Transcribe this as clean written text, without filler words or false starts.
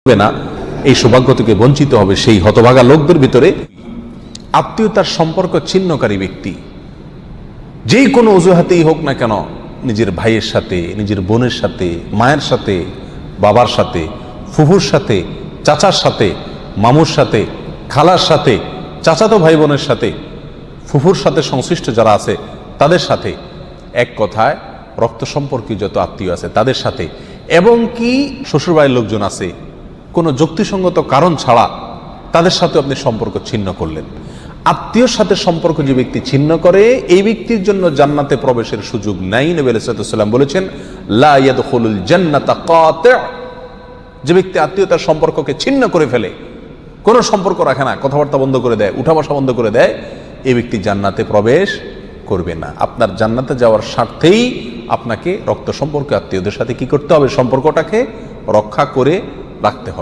হবে না, এই সৌভাগ্য থেকে বঞ্চিত হবে সেই হতভাগা লোকদের ভিতরে আত্মীয়তার সম্পর্ক ছিন্নকারী ব্যক্তি। যেই কোনো অজুহাতেই হোক না কেন, নিজের ভাইয়ের সাথে, নিজের বোনের সাথে, মায়ের সাথে, বাবার সাথে, ফুফুর সাথে, চাচার সাথে, মামুর সাথে, খালার সাথে, চাচাতো ভাই বোনের সাথে, ফুফুর সাথে সংশ্লিষ্ট যারা আছে তাদের সাথে, এক কথায় রক্ত সম্পর্কীয় যত আত্মীয় আছে তাদের সাথে, এবং কি শ্বশুরবাড়ির লোকজন আছে, কোনো যুক্তিসঙ্গত কারণ ছাড়া তাদের সাথে আপনি সম্পর্ক ছিন্ন করলেন। আত্মীয়র সাথে সম্পর্ক যে ব্যক্তি ছিন্ন করে, এই ব্যক্তির জন্য জান্নাতে প্রবেশের সুযোগ নাই। নবী আলাইহিস সালাম বলেছেন, লা ইয়াদখুলুল জান্নাতা কাতি'। যে ব্যক্তি আত্মীয়তার সম্পর্ককে ছিন্ন করে ফেলে, কোনো সম্পর্ক রাখে না, কথাবার্তা বন্ধ করে দেয়, উঠা বসা বন্ধ করে দেয়, এই ব্যক্তি জান্নাতে প্রবেশ করবে না। আপনার জান্নাতে যাওয়ার স্বার্থেই আপনাকে রক্ত সম্পর্কে আত্মীয়দের সাথে কি করতে হবে? সম্পর্কটাকে রক্ষা করে রাখতে হবে।